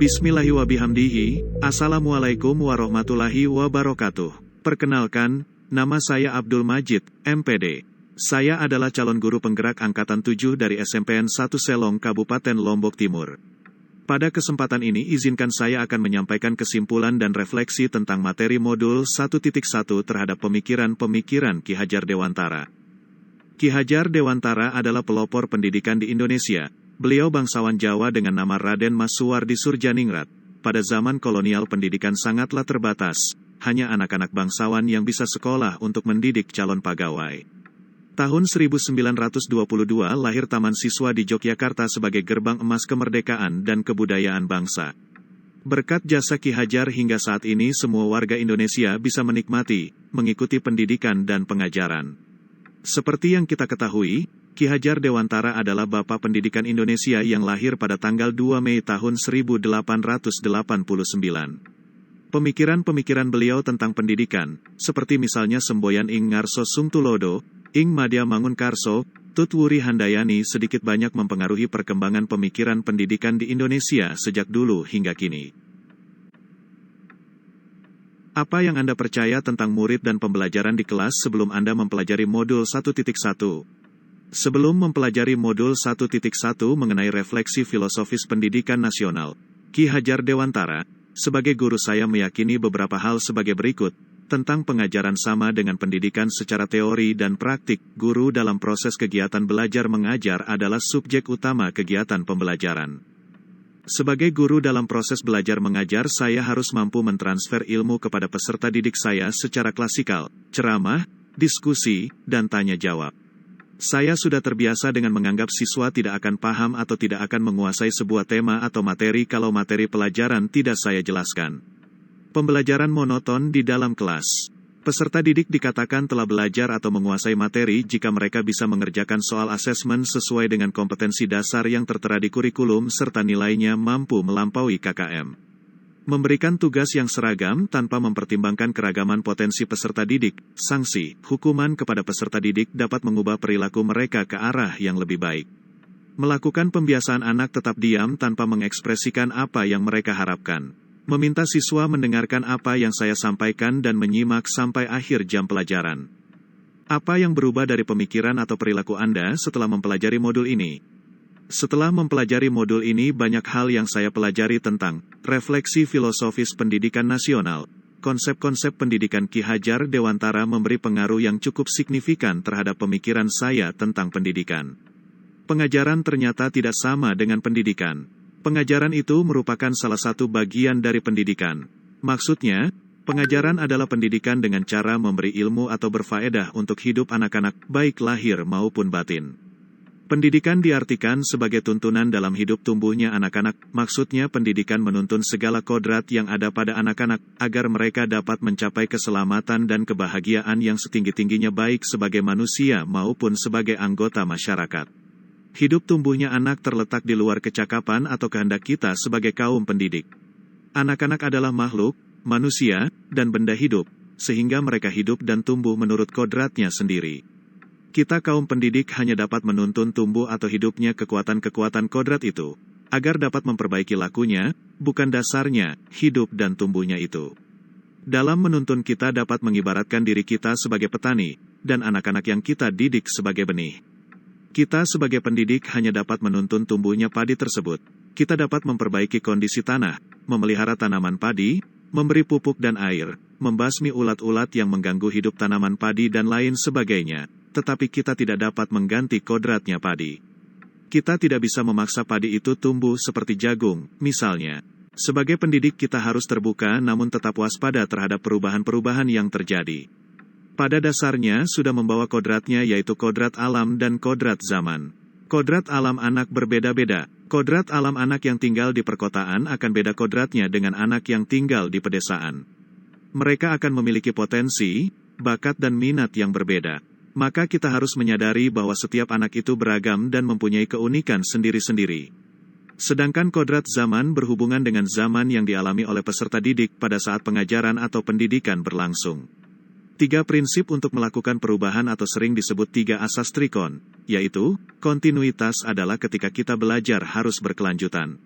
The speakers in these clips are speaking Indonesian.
Bismillahirrahmanirrahim. Assalamualaikum warahmatullahi wabarakatuh. Perkenalkan, nama saya Abdul Majid, MPD. Saya adalah calon guru penggerak Angkatan 7 dari SMPN 1 Selong, Kabupaten Lombok Timur. Pada kesempatan ini izinkan saya akan menyampaikan kesimpulan dan refleksi tentang materi modul 1.1 terhadap pemikiran-pemikiran Ki Hajar Dewantara. Ki Hajar Dewantara adalah pelopor pendidikan di Indonesia. Beliau bangsawan Jawa dengan nama Raden Mas Suwardi Surjaningrat. Pada zaman kolonial pendidikan sangatlah terbatas, hanya anak-anak bangsawan yang bisa sekolah untuk mendidik calon pegawai. Tahun 1922 lahir Taman Siswa di Yogyakarta sebagai gerbang emas kemerdekaan dan kebudayaan bangsa. Berkat jasa Ki Hajar hingga saat ini semua warga Indonesia bisa menikmati, mengikuti pendidikan dan pengajaran. Seperti yang kita ketahui, Ki Hajar Dewantara adalah Bapak Pendidikan Indonesia yang lahir pada tanggal 2 Mei tahun 1889. Pemikiran-pemikiran beliau tentang pendidikan, seperti misalnya semboyan ing ngarso sungtulodo, ing madya mangunkarso, tutwuri handayani sedikit banyak mempengaruhi perkembangan pemikiran pendidikan di Indonesia sejak dulu hingga kini. Apa yang Anda percaya tentang murid dan pembelajaran di kelas sebelum Anda mempelajari modul 1.1? Sebelum mempelajari modul 1.1 mengenai refleksi filosofis pendidikan nasional, Ki Hajar Dewantara, sebagai guru saya meyakini beberapa hal sebagai berikut, tentang pengajaran sama dengan pendidikan secara teori dan praktik. Guru dalam proses kegiatan belajar mengajar adalah subjek utama kegiatan pembelajaran. Sebagai guru dalam proses belajar mengajar, saya harus mampu mentransfer ilmu kepada peserta didik saya secara klasikal, ceramah, diskusi, dan tanya jawab. Saya sudah terbiasa dengan menganggap siswa tidak akan paham atau tidak akan menguasai sebuah tema atau materi kalau materi pelajaran tidak saya jelaskan. Pembelajaran monoton di dalam kelas. Peserta didik dikatakan telah belajar atau menguasai materi jika mereka bisa mengerjakan soal asesmen sesuai dengan kompetensi dasar yang tertera di kurikulum serta nilainya mampu melampaui KKM. Memberikan tugas yang seragam tanpa mempertimbangkan keragaman potensi peserta didik, sanksi, hukuman kepada peserta didik dapat mengubah perilaku mereka ke arah yang lebih baik. Melakukan pembiasaan anak tetap diam tanpa mengekspresikan apa yang mereka harapkan. Meminta siswa mendengarkan apa yang saya sampaikan dan menyimak sampai akhir jam pelajaran. Apa yang berubah dari pemikiran atau perilaku Anda setelah mempelajari modul ini? Setelah mempelajari modul ini banyak hal yang saya pelajari tentang refleksi filosofis pendidikan nasional. Konsep-konsep pendidikan Ki Hajar Dewantara memberi pengaruh yang cukup signifikan terhadap pemikiran saya tentang pendidikan. Pengajaran ternyata tidak sama dengan pendidikan. Pengajaran itu merupakan salah satu bagian dari pendidikan. Maksudnya, pengajaran adalah pendidikan dengan cara memberi ilmu atau berfaedah untuk hidup anak-anak, baik lahir maupun batin. Pendidikan diartikan sebagai tuntunan dalam hidup tumbuhnya anak-anak, maksudnya pendidikan menuntun segala kodrat yang ada pada anak-anak, agar mereka dapat mencapai keselamatan dan kebahagiaan yang setinggi-tingginya baik sebagai manusia maupun sebagai anggota masyarakat. Hidup tumbuhnya anak terletak di luar kecakapan atau kehendak kita sebagai kaum pendidik. Anak-anak adalah makhluk, manusia, dan benda hidup, sehingga mereka hidup dan tumbuh menurut kodratnya sendiri. Kita kaum pendidik hanya dapat menuntun tumbuh atau hidupnya kekuatan-kekuatan kodrat itu, agar dapat memperbaiki lakunya, bukan dasarnya, hidup dan tumbuhnya itu. Dalam menuntun kita dapat mengibaratkan diri kita sebagai petani, dan anak-anak yang kita didik sebagai benih. Kita sebagai pendidik hanya dapat menuntun tumbuhnya padi tersebut. Kita dapat memperbaiki kondisi tanah, memelihara tanaman padi, memberi pupuk dan air, membasmi ulat-ulat yang mengganggu hidup tanaman padi dan lain sebagainya. Tetapi kita tidak dapat mengganti kodratnya padi. Kita tidak bisa memaksa padi itu tumbuh seperti jagung, misalnya. Sebagai pendidik kita harus terbuka namun tetap waspada terhadap perubahan-perubahan yang terjadi. Pada dasarnya sudah membawa kodratnya yaitu kodrat alam dan kodrat zaman. Kodrat alam anak berbeda-beda. Kodrat alam anak yang tinggal di perkotaan akan beda kodratnya dengan anak yang tinggal di pedesaan. Mereka akan memiliki potensi, bakat dan minat yang berbeda. Maka kita harus menyadari bahwa setiap anak itu beragam dan mempunyai keunikan sendiri-sendiri. Sedangkan kodrat zaman berhubungan dengan zaman yang dialami oleh peserta didik pada saat pengajaran atau pendidikan berlangsung. 3 prinsip untuk melakukan perubahan atau sering disebut 3 asas trikon, yaitu, kontinuitas adalah ketika kita belajar harus berkelanjutan.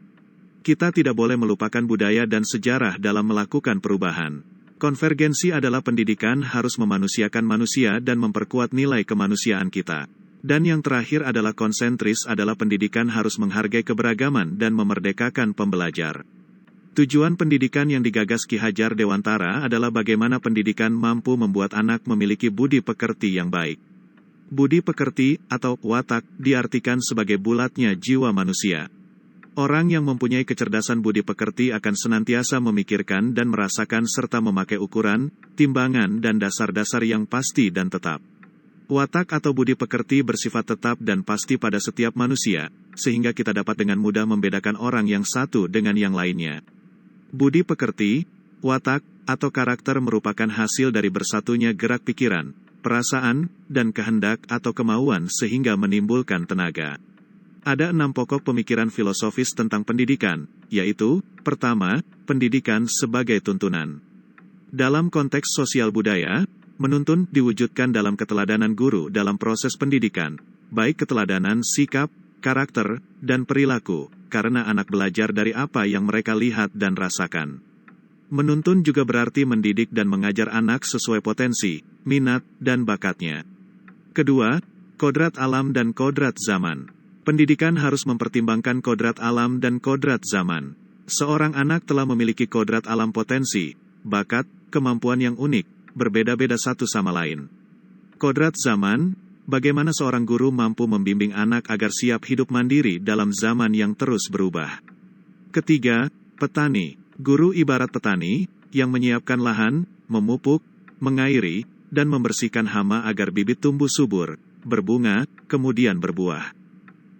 Kita tidak boleh melupakan budaya dan sejarah dalam melakukan perubahan. Konvergensi adalah pendidikan harus memanusiakan manusia dan memperkuat nilai kemanusiaan kita. Dan yang terakhir adalah konsentris adalah pendidikan harus menghargai keberagaman dan memerdekakan pembelajar. Tujuan pendidikan yang digagas Ki Hajar Dewantara adalah bagaimana pendidikan mampu membuat anak memiliki budi pekerti yang baik. Budi pekerti, atau watak, diartikan sebagai bulatnya jiwa manusia. Orang yang mempunyai kecerdasan budi pekerti akan senantiasa memikirkan dan merasakan serta memakai ukuran, timbangan dan dasar-dasar yang pasti dan tetap. Watak atau budi pekerti bersifat tetap dan pasti pada setiap manusia, sehingga kita dapat dengan mudah membedakan orang yang satu dengan yang lainnya. Budi pekerti, watak, atau karakter merupakan hasil dari bersatunya gerak pikiran, perasaan, dan kehendak atau kemauan sehingga menimbulkan tenaga. Ada 6 pokok pemikiran filosofis tentang pendidikan, yaitu, pertama, pendidikan sebagai tuntunan. Dalam konteks sosial budaya, menuntun diwujudkan dalam keteladanan guru dalam proses pendidikan, baik keteladanan sikap, karakter, dan perilaku, karena anak belajar dari apa yang mereka lihat dan rasakan. Menuntun juga berarti mendidik dan mengajar anak sesuai potensi, minat, dan bakatnya. Kedua, kodrat alam dan kodrat zaman. Pendidikan harus mempertimbangkan kodrat alam dan kodrat zaman. Seorang anak telah memiliki kodrat alam potensi, bakat, kemampuan yang unik, berbeda-beda satu sama lain. Kodrat zaman, bagaimana seorang guru mampu membimbing anak agar siap hidup mandiri dalam zaman yang terus berubah. Ketiga, petani. Guru ibarat petani, yang menyiapkan lahan, memupuk, mengairi, dan membersihkan hama agar bibit tumbuh subur, berbunga, kemudian berbuah.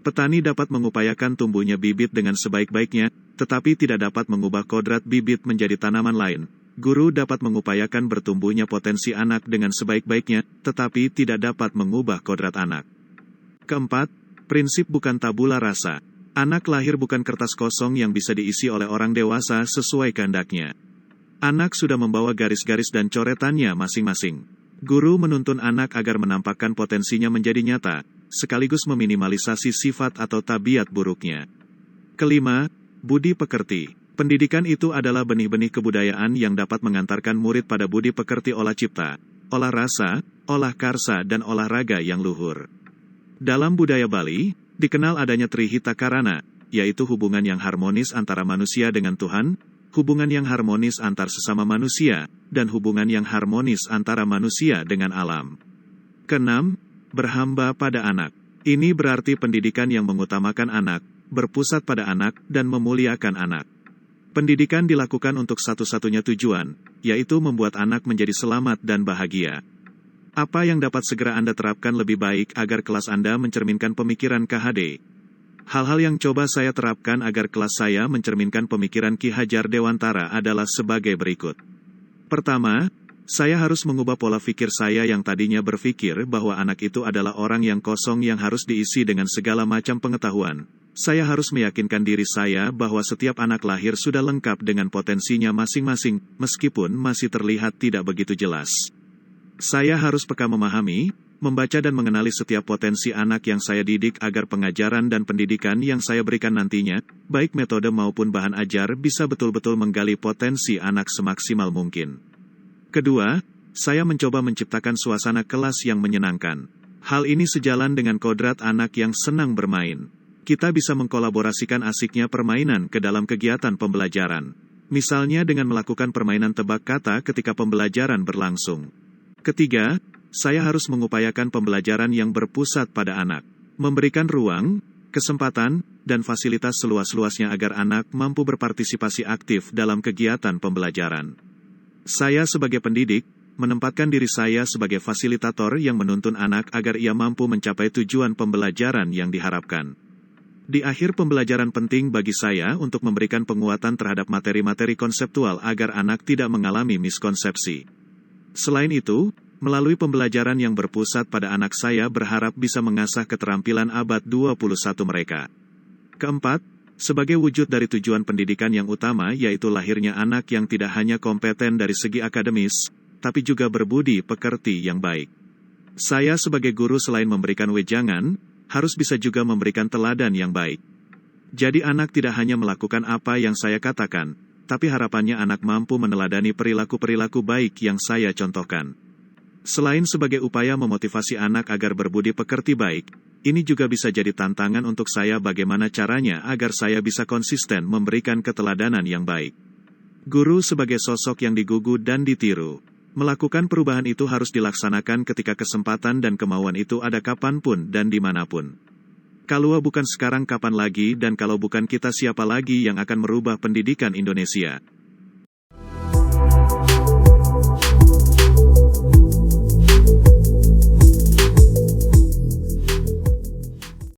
Petani dapat mengupayakan tumbuhnya bibit dengan sebaik-baiknya, tetapi tidak dapat mengubah kodrat bibit menjadi tanaman lain. Guru dapat mengupayakan bertumbuhnya potensi anak dengan sebaik-baiknya, tetapi tidak dapat mengubah kodrat anak. Keempat, prinsip bukan tabula rasa. Anak lahir bukan kertas kosong yang bisa diisi oleh orang dewasa sesuai kehendaknya. Anak sudah membawa garis-garis dan coretannya masing-masing. Guru menuntun anak agar menampakkan potensinya menjadi nyata, sekaligus meminimalisasi sifat atau tabiat buruknya. Kelima, budi pekerti. Pendidikan itu adalah benih-benih kebudayaan yang dapat mengantarkan murid pada budi pekerti olah cipta, olah rasa, olah karsa dan olahraga yang luhur. Dalam budaya Bali, dikenal adanya Trihita Karana, yaitu hubungan yang harmonis antara manusia dengan Tuhan, hubungan yang harmonis antar sesama manusia, dan hubungan yang harmonis antara manusia dengan alam. Keenam, berhamba pada anak. Ini berarti pendidikan yang mengutamakan anak, berpusat pada anak, dan memuliakan anak. Pendidikan dilakukan untuk satu-satunya tujuan, yaitu membuat anak menjadi selamat dan bahagia. Apa yang dapat segera Anda terapkan lebih baik agar kelas Anda mencerminkan pemikiran KHD? Hal-hal yang coba saya terapkan agar kelas saya mencerminkan pemikiran Ki Hajar Dewantara adalah sebagai berikut. Pertama, saya harus mengubah pola pikir saya yang tadinya berpikir bahwa anak itu adalah orang yang kosong yang harus diisi dengan segala macam pengetahuan. Saya harus meyakinkan diri saya bahwa setiap anak lahir sudah lengkap dengan potensinya masing-masing, meskipun masih terlihat tidak begitu jelas. Saya harus peka memahami, membaca dan mengenali setiap potensi anak yang saya didik agar pengajaran dan pendidikan yang saya berikan nantinya, baik metode maupun bahan ajar bisa betul-betul menggali potensi anak semaksimal mungkin. Kedua, saya mencoba menciptakan suasana kelas yang menyenangkan. Hal ini sejalan dengan kodrat anak yang senang bermain. Kita bisa mengkolaborasikan asiknya permainan ke dalam kegiatan pembelajaran. Misalnya dengan melakukan permainan tebak kata ketika pembelajaran berlangsung. Ketiga, saya harus mengupayakan pembelajaran yang berpusat pada anak. Memberikan ruang, kesempatan, dan fasilitas seluas-luasnya agar anak mampu berpartisipasi aktif dalam kegiatan pembelajaran. Saya sebagai pendidik, menempatkan diri saya sebagai fasilitator yang menuntun anak agar ia mampu mencapai tujuan pembelajaran yang diharapkan. Di akhir pembelajaran penting bagi saya untuk memberikan penguatan terhadap materi-materi konseptual agar anak tidak mengalami miskonsepsi. Selain itu, melalui pembelajaran yang berpusat pada anak saya berharap bisa mengasah keterampilan abad 21 mereka. Keempat, sebagai wujud dari tujuan pendidikan yang utama yaitu lahirnya anak yang tidak hanya kompeten dari segi akademis, tapi juga berbudi pekerti yang baik. Saya sebagai guru selain memberikan wejangan, harus bisa juga memberikan teladan yang baik. Jadi anak tidak hanya melakukan apa yang saya katakan, tapi harapannya anak mampu meneladani perilaku-perilaku baik yang saya contohkan. Selain sebagai upaya memotivasi anak agar berbudi pekerti baik, ini juga bisa jadi tantangan untuk saya bagaimana caranya agar saya bisa konsisten memberikan keteladanan yang baik. Guru sebagai sosok yang digugu dan ditiru. Melakukan perubahan itu harus dilaksanakan ketika kesempatan dan kemauan itu ada kapanpun dan dimanapun. Kalau bukan sekarang kapan lagi dan kalau bukan kita siapa lagi yang akan merubah pendidikan Indonesia?